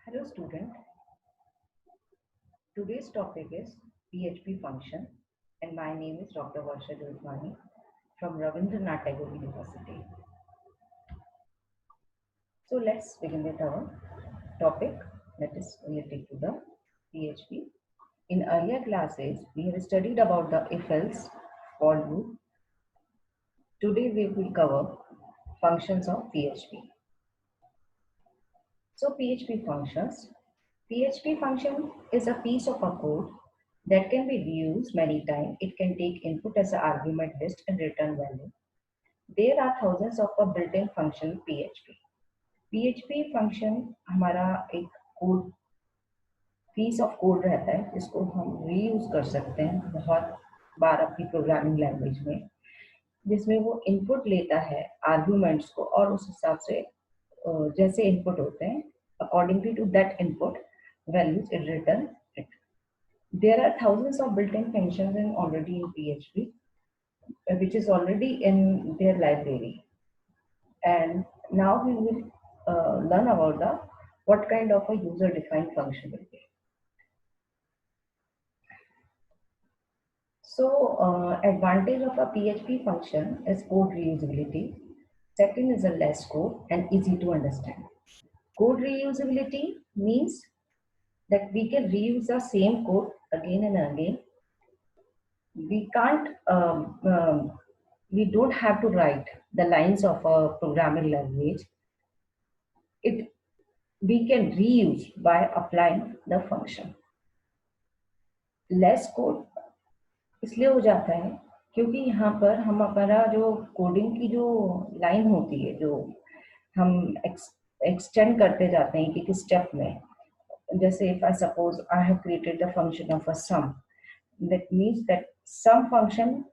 Hello student, today's topic is PHP function and my name is Dr. Varsha Jodhwani from Ravindranath Tagore University. So let's begin with our topic that is related to the PHP. In earlier classes, we have studied about the if-else, for loop. Today we will cover functions of PHP. So PHP functions. PHP function is a piece of a code that can be reused many times. It can take input as an argument list and return value. There are thousands of a built-in function PHP. PHP function हमारा एक code piece of code रहता है जिसको हम reuse कर सकते हैं बहुत बार अपनी प्रोग्रामिंग लैंग्वेज में, जिसमें वो इनपुट लेता है आर्ग्यूमेंट्स को और उस हिसाब से जैसे इनपुट होते हैं accordingly to that input values it return it. There are thousands of built-in functions already in PHP, which is already in their library. And now we will learn about the what kind of a user-defined function will be. So, advantage of a PHP function is code reusability. Second is a less code and easy to understand. Code reusability means that we can reuse the same code again and again. We can't, we don't have to write the lines of a programming language. We can reuse by applying the function. Less code इसलिए हो जाता है क्योंकि यहाँ पर हम हमारा जो कोडिंग की जो लाइन होती है जो हम एक्सटेंड करते जाते हैं एक स्टेप में, जैसे if I suppose I have created the function of a sum, that means that sum function,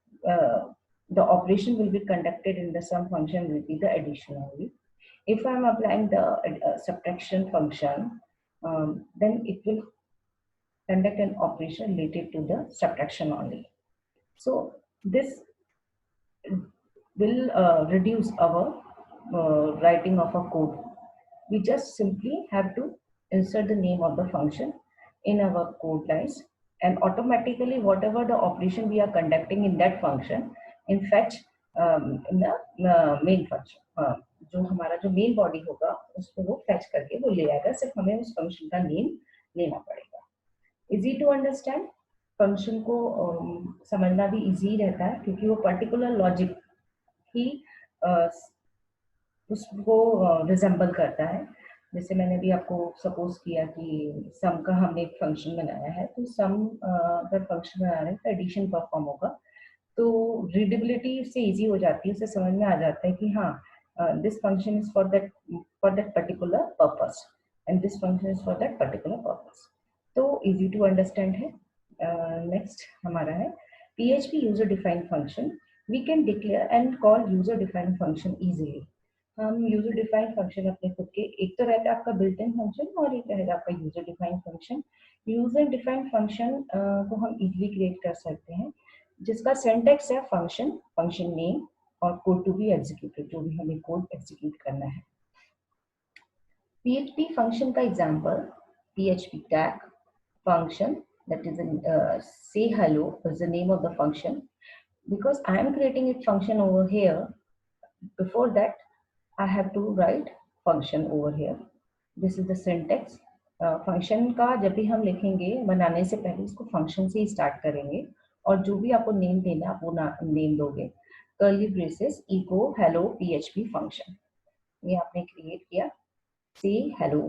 the operation will be conducted in the sum function will be the addition only. If I am applying the subtraction function, then it will conduct an operation related to the subtraction only. So this will reduce our writing of a code. We just simply have to insert the name of the function in our code lines, and automatically whatever the operation we are conducting in that function in fetch in the main function, जो हमारा जो main body होगा उसको वो fetch करके वो ले आएगा, सिर्फ हमें उस फंक्शन का नेम लेना पड़ेगा. इजी टू अंडरस्टैंड, फंक्शन को समझना भी इजी रहता है क्योंकि वो पर्टिकुलर लॉजिक ही उसको रिजेंबल करता है. जैसे मैंने भी आपको सपोज किया कि सम का हमने एक फंक्शन बनाया है, तो सम अगर फंक्शन बना रहे हैं तो एडिशन परफॉर्म होगा, तो रीडेबिलिटी से इजी हो जाती है, उसे समझ में आ जाता है कि हाँ this function is for that particular purpose and this function is for that particular purpose. तो इजी टू अंडरस्टैंड है. नेक्स्ट हमारा है PHP user defined function. We can declare and call user defined function easily. हम user defined function अपने खुद के, एक तो रहता है आपका बिल्ट इन फंक्शन और एक रहेगा आपका user defined function. User defined function को हम इजीली क्रिएट कर सकते हैं, जिसका सिंटैक्स है फंक्शन, फंक्शन नेम और कोड टू बी एग्जीक्यूटेड, जो भी हमें कोड एग्जीक्यूट करना है. PHP फंक्शन का example PHP tag function, that is say hello is the name of the function. Because I am creating a function over here, before that I have to write function over here. This is the syntax. Function का जब भी हम लिखेंगे बनाने से पहले इसको function से ही स्टार्ट करेंगे और जो भी आपको नेम देना आप वो नेम दोगे. Curly braces echo hello PHP function, ये आपने क्रिएट किया. Say hello,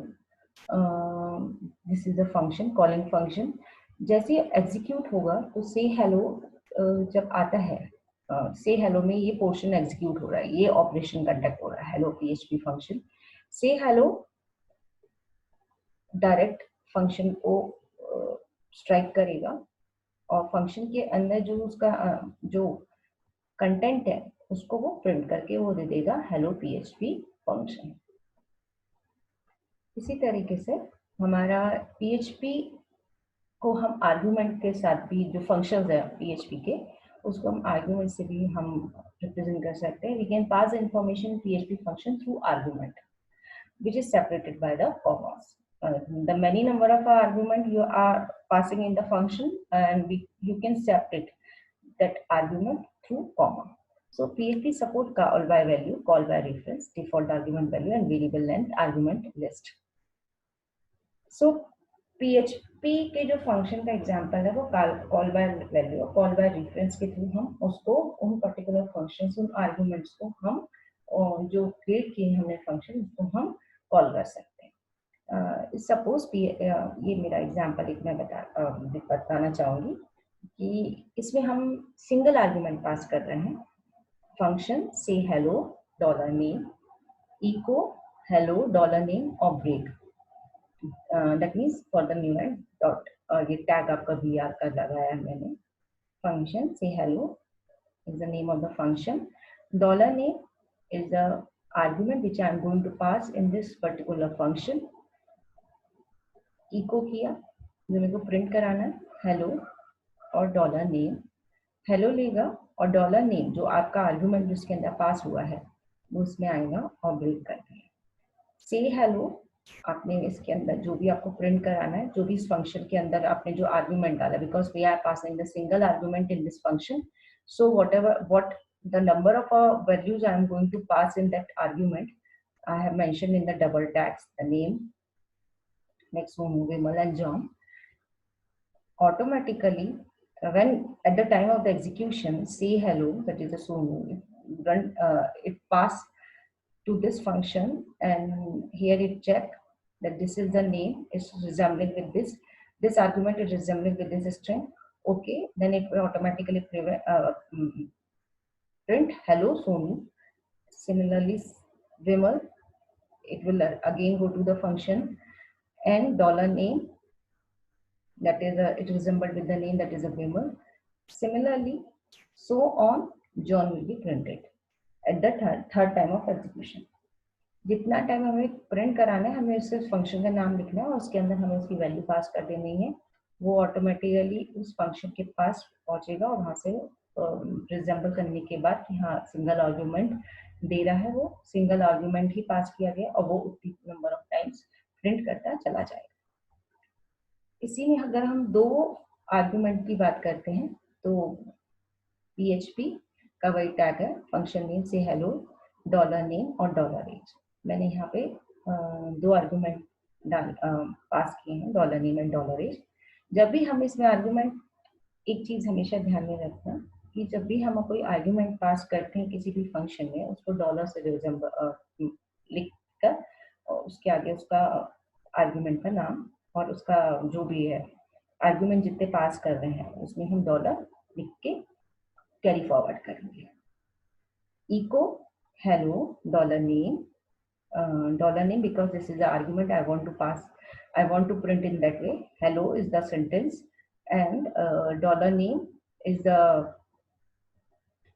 this is the function, calling function. जैसे एग्जीक्यूट होगा तो से हेलो जब आता है, से हेलो में ये पोर्शन एग्जीक्यूट हो रहा है, ये ऑपरेशन कंडक्ट हो रहा है, hello PHP function. Say hello direct function को स्ट्राइक करेगा और फंक्शन के अंदर जो उसका जो कंटेंट है उसको वो प्रिंट करके वो दे देगा हेलो PHP फंक्शन. इसी तरीके से हमारा PHP को हम आर्गुमेंट के साथ भी, जो फंक्शंस है PHP के, उसको हम आर्गुमेंट से भी हम रिप्रेजेंट कर सकते हैं. We can pass information PHP function through argument which is separated by the commas. the many number of argument you are passing in the function, and you can separate that argument through comma. So PHP support call by value, call by reference, default argument value and variable length argument list. So PHP के जो function का example है वो call by value, call by reference के through हम उसको उन particular functions, उन आर्गुमेंट्स को हम जो क्रिएट किए हमने फंक्शन उसको हम कॉल कर सकते हैं. सपोज ये मेरा एग्जांपल एक मैं बताना चाहूंगी कि इसमें हम सिंगल आर्गुमेंट पास कर रहे हैं. Function say hello dollar name echo hello dollar name और break. That means for the new and dot, और ये टैग आपका VR का लगाया है मैंने. Function say hello is the name of the function. Dollar name is the argument which I am going to pass in this particular function. Echo किया जो मेरे को प्रिंट कराना है hello और डॉलर नेम. हेलो लेगा और डॉलर नेम जो आपका आर्गुमेंट जिसके अंदर पास हुआ है वो उसमें आएगा और ब्रेक कर देगा. से हेलो आपने इसके अंदर जो भी आपको प्रिंट कराना है, जो भी इस फंक्शन के अंदर आपने जो आर्गुमेंट डाला, because we are passing the single argument in this function, so what the number of values I am going to pass in that argument I have mentioned in the double tags, the name, next one Vimal and John. Automatically when at the time of the execution say hello, that is the Sonu, it pass to this function and here it check that this is the name is resembling with this argument is resembling with this string. Okay, then it will automatically print hello Sonu. Similarly Vimal, it will again go to the function and dollar name, that is it resembled with the name, that is a Vimal. Similarly so on John will be printed at the third time of execution. जितना time हमें print कराना है हमें उस function का नाम लिखना है और उसके अंदर हमें उसकी वैल्यू पास कर देनी है. वो ऑटोमेटिकली उस फंक्शन के पास पहुंचेगा और वहां से रिजेंबल करने के बाद कि हाँ सिंगल आर्गुमेंट दे रहा है, वो सिंगल आर्गुमेंट ही पास किया गया और वो उतनी नंबर ऑफ टाइम्स प्रिंट करता चला जाएगा. इसी में अगर हम दो आर्गुमेंट की बात करते हैं तो PHP का वही टैग है, function name say hello dollar name और डॉलर एज. मैंने यहाँ पे दो आर्गुमेंट पास किए हैं, dollar name and dollar age. जब भी हम इसमें आर्गुमेंट, एक चीज हमेशा ध्यान में रखना कि जब भी हम कोई आर्गुमेंट पास करते हैं किसी भी फंक्शन में, उसको डॉलर से लिख कर और उसके आगे उसका आर्गुमेंट का नाम और उसका जो भी है आर्गुमेंट जितने पास कर रहे हैं उसमें हम डॉलर लिख के कैरी फॉरवर्ड करेंगे. Echo hello dollar name because this is the argument I want to pass, I want to print in that way. Hello is the sentence and dollar name is the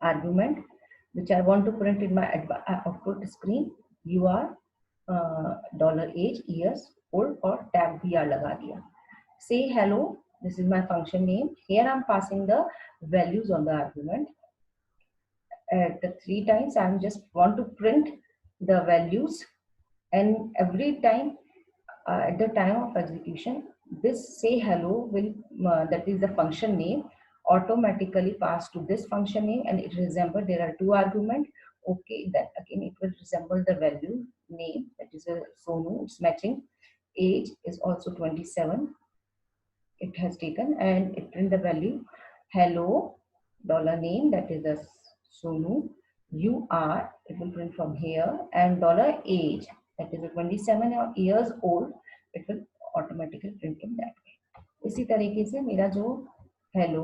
argument which I want to print in my output screen. You are dollar age years old और tag VR लगा दिया. Say hello, this is my function name. Here I'm passing the values on the argument. At the 3 times I just want to print the values, and every time at the time of execution this say hello will that is the function name automatically pass to this function name and it resemble, there are two arguments. Okay, then again it will resemble the value name, that is a Sonu, it's matching. Age is also 27 it has taken and it print the value hello dollar name, that is a Sonu. You are, it will print from here, and dollar age, that is a 27 years old, it will automatically print in that way. इसी तरीके से मेरा जो hello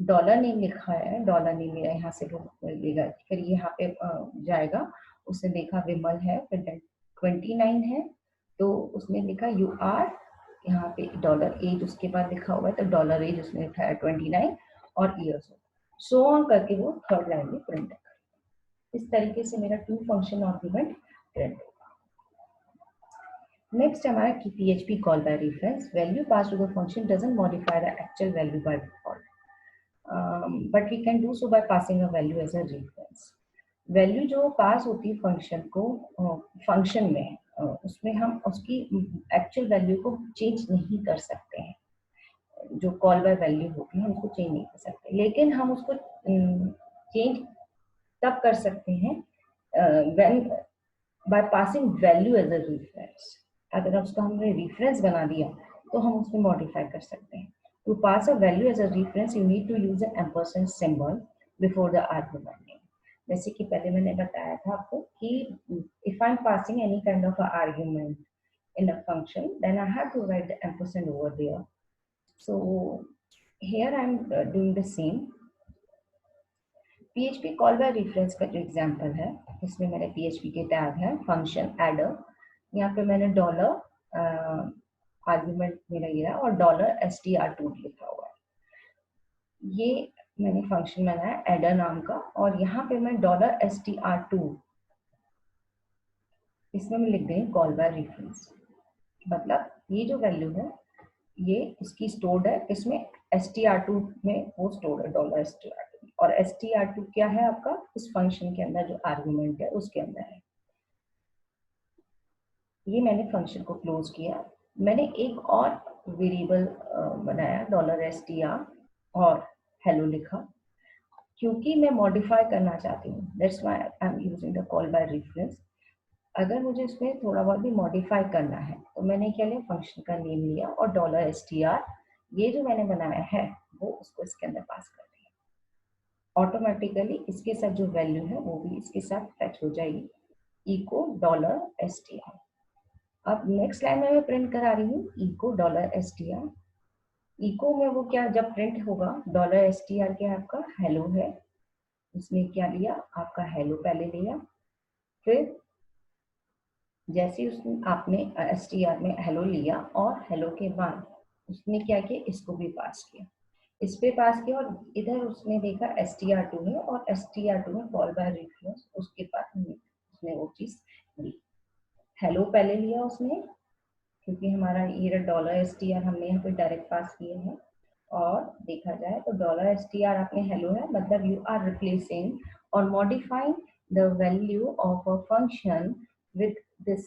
dollar name लिखा है, dollar name मेरा यहाँ से लेगा, फिर यहाँ पे जाएगा, उसने देखा विमल है, फिर 29 है तो उसने लिखा यू आर, यहाँ पे डॉलर एज उसके बाद लिखा हुआ है तो डॉलर एज उसने लिखा है 29 और ईयर्स, सो ऑन करके वो थर्ड लाइन में प्रिंट है. इस तरीके से मेरा टू फंक्शन आर्गुमेंट प्रिंट होगा. नेक्स्ट हमारा की PHP call by reference. Value pass to the function doesn't modify the actual value by default, but we can do so by passing a value as a reference. Value जो pass होती है function को function में उसमें हम उसकी actual value को change नहीं कर सकते हैं, जो कॉल बाय वैल्यू होती है हम उसको चेंज नहीं कर सकते, लेकिन हम उसको चेंज तब कर सकते हैं when by passing value as a reference. अगर उसका हमने रेफरेंस बना दिया तो हम उसमें मॉडिफाई कर सकते हैं। To pass a value as a reference you need to use an ampersand symbol before the argument name. जैसे कि पहले मैंने बताया था आपको कि if I am passing any kind of argument in a function, then I have to write the ampersand over there. So here I'm doing the same. PHP call by reference का जो एग्जांपल है, इसमें मैंने PHP के tag है function adder, यहाँ पे मैंने डॉलर आर्गुमेंट मेरा ये और $str2 लिखा हुआ है। ये मैंने फंक्शन बनाया एडर नाम का, और यहाँ पे मैं $str2 इसमें मैं लिख दें कॉल बाय रेफरेंस। मतलब ये जो वैल्यू है ये इसकी स्टोर्ड है, इसमें str2 में वो स्टोर्ड है $str2, और str2 क्या है आपका इस फंक्शन के अंदर जो आर्गुमेंट है उसके अंदर है। ये मैंने फंक्शन को क्लोज किया। मैंने एक और वेरिएबल बनाया $str और हेलो लिखा, क्योंकि मैं मॉडिफाई करना चाहती हूँ, that's why I am using the call by reference. अगर मुझे इसमें थोड़ा बहुत भी मॉडिफाई करना है तो मैंने क्या लिया, फंक्शन का नेम लिया और $str ये जो मैंने बनाया है वो उसको इसके अंदर पास कर दिया। ऑटोमेटिकली इसके साथ जो वैल्यू है वो भी इसके साथ फैच हो जाएगी, इको $str। अब नेक्स्ट लाइन में मैं प्रिंट करा रही हूँ इको $str। इको में वो क्या जब प्रिंट होगा $str क्या आपका हेलो है, उसने क्या लिया आपका हेलो पहले लिया, फिर जैसे उसने आपने str में हेलो लिया और हेलो के बाद उसने क्या किया इसको भी पास किया, इस पे पास किया, और इधर उसने देखा str2 है और str2 में कॉल बाय रेफरेंस उसके बाद उसने वो चीज ली। हेलो पहले लिया उसने क्योंकि हमारा ये $str हमने यहाँ पे डायरेक्ट पास किए हैं, और देखा जाए तो $str आपने हेलो है, मतलब यू आर रिप्लेसिंग और modifying the value of a function with this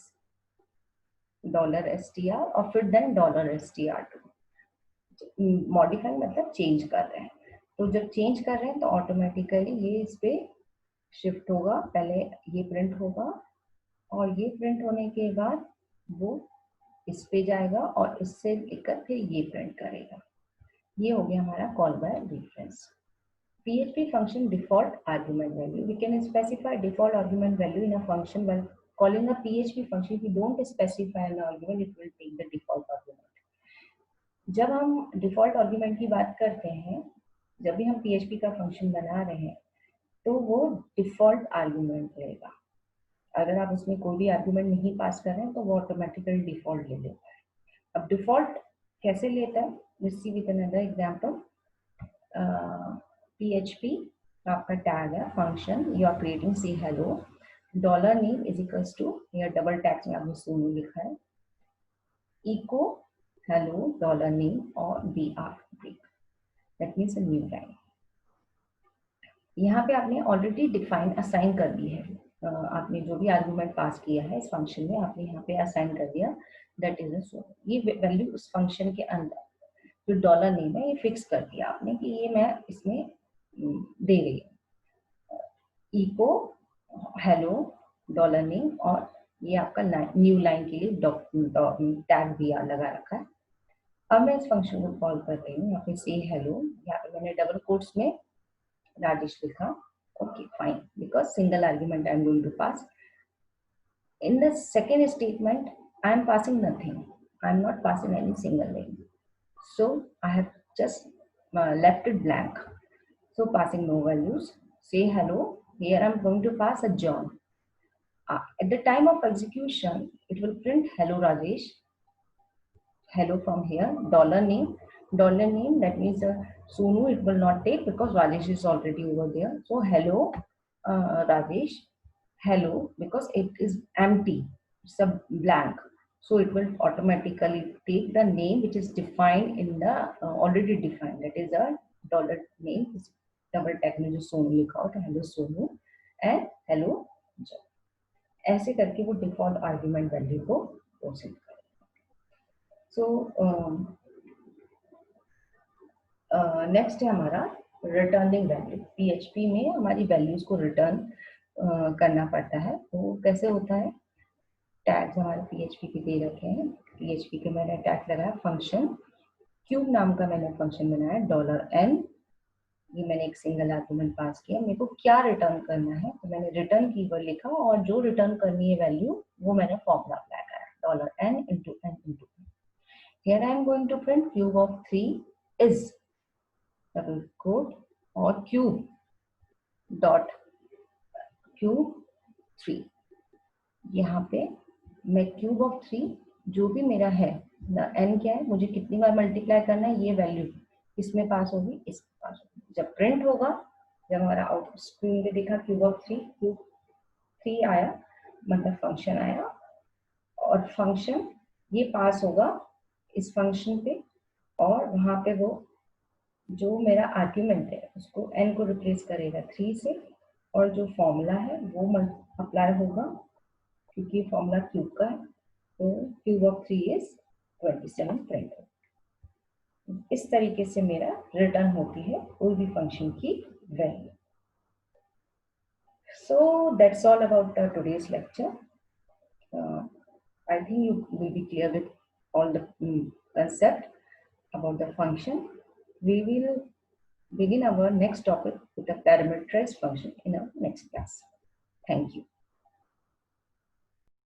$str और फिर देन $str2। मॉडिफाई मतलब चेंज कर रहे हैं, तो जब चेंज कर रहे हैं तो ऑटोमेटिकली ये इस पे शिफ्ट होगा, पहले ये प्रिंट होगा और ये प्रिंट होने के बाद वो इस पे जाएगा और इससे लेकर फिर ये प्रिंट करेगा। ये हो गया हमारा call by reference. PHP function default argument value. We can specify default argument value in a function while calling a PHP function. If you don't specify an argument, it will take the default argument. जब हम default argument की बात करते हैं, जब भी हम PHP का फंक्शन बना रहे हैं तो वो डिफॉल्ट आर्गुमेंट लेगा। अगर आप उसमें कोई भी आर्गुमेंट नहीं पास कर रहे हैं तो वो ऑटोमेटिकली डिफॉल्ट ले लेता है। अब डिफॉल्ट कैसे लेता है, let's see with another example. PHP आपका टैग है function, you are creating see hello, dollar name is equals to, या डबल टैग में आपने सोनू लिखा है, इको हेलो डॉलर नेम और br break, that means a new line. यहाँ पे आपने ऑलरेडी डिफाइन असाइन कर दी है, आपने जो भी आर्गुमेंट पास किया है इस फंक्शन में आपने यहाँ पे असाइन कर दिया, दैट इज अ ये वैल्यू उस फंक्शन के अंदर जो डॉलर नेम है ये फिक्स कर दिया आपने कि ये मैं इसमें दे रही हूँ, इको हेलो डॉलर नेम, और ये आपका न्यू लाइन के लिए टैग भी लगा रखा है। अब मैं इस फंक्शन को कॉल कर रही हूँ, यहाँ पे से हेलो, यहाँ पे मैंने डबल कोट्स में राजेश लिखा, okay fine, because single argument I am going to pass. In the second statement I am passing nothing, I am not passing any single line, so I have just left it blank, so passing no values. Say hello, here I am going to pass a John. At the time of execution it will print hello Rajesh, hello from here, dollar name that means Sonu it will not take because Rajesh is already over there, so hello Rajesh, hello, because it is empty, it's a blank, so it will automatically take the name which is defined in the already defined, that is a dollar name, double tag में जो सोनू लिखा हो तो hello Sonu and hello John. ऐसे करके वो default argument value को process करेगा। सो नेक्स्ट है हमारा रिटर्निंग वैल्यू। पीएचपी में हमारी वैल्यूज को रिटर्न करना पड़ता है। तो कैसे होता है, टैग्स हमारे पीएचपी के दे रखे हैं। पीएचपी के मैंने टैग लगाया फंक्शन क्यूब नाम का, मैंने फंक्शन बनाया $n। ये मैंने एक सिंगल आर्गुमेंट पास किया। मेरे को क्या रिटर्न करना है, तो मैंने रिटर्न कीवर्ड लिखा और जो रिटर्न करनी है वैल्यू वो मैंने फॉर्मूला अप्लाई करा, $n into n into n। Here I am going to print cube of 3 is double quote और क्यूब डॉट क्यूब 3। यहाँ पे मैं क्यूब ऑफ 3 जो भी मेरा है ना, n क्या है, मुझे कितनी बार मल्टीप्लाई करना है, ये वैल्यू इसमें पास होगी, इसमें पास होगी। जब प्रिंट होगा, जब हमारा आउट स्क्रीन पे दिखा क्यूब ऑफ 3, क्यूब 3 आया, मतलब फंक्शन आया, और फंक्शन ये पास होगा इस फंक्शन पे, और वहां पे वो जो मेरा आर्ग्यूमेंट है उसको n को रिप्लेस करेगा 3 से, और जो फॉर्मूला है वो अप्लाई होगा क्योंकि फॉर्मूला क्यूब का है, तो क्यूब ऑफ 3 इज 27 प्रिंट। इस तरीके से मेरा रिटर्न होती है कोई भी फंक्शन की value. So that's all about today's lecture. I think you will be clear with all the concept about the function. We will begin our next topic with the parameterized function in our next class. Thank you.